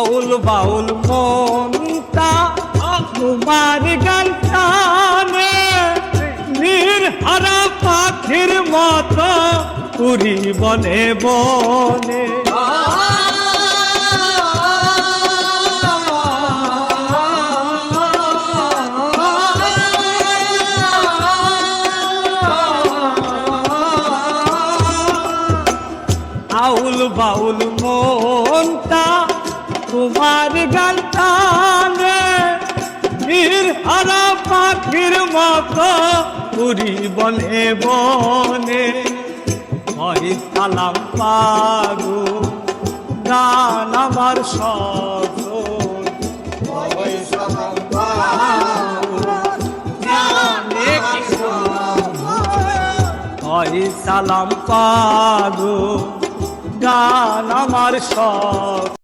বাউল বাউল মনটা তোমার গান টানে, নির্হারা পাখির মতো উড়ি বনে বনে। আউল বাউল মনটা তোমার গান টানে, নির্হারা পাখির মতো উড়ি বনে বনে। হয় সালাম পাগো গান আমার সজন, হয় সালাম পাগো গান আমার সজন।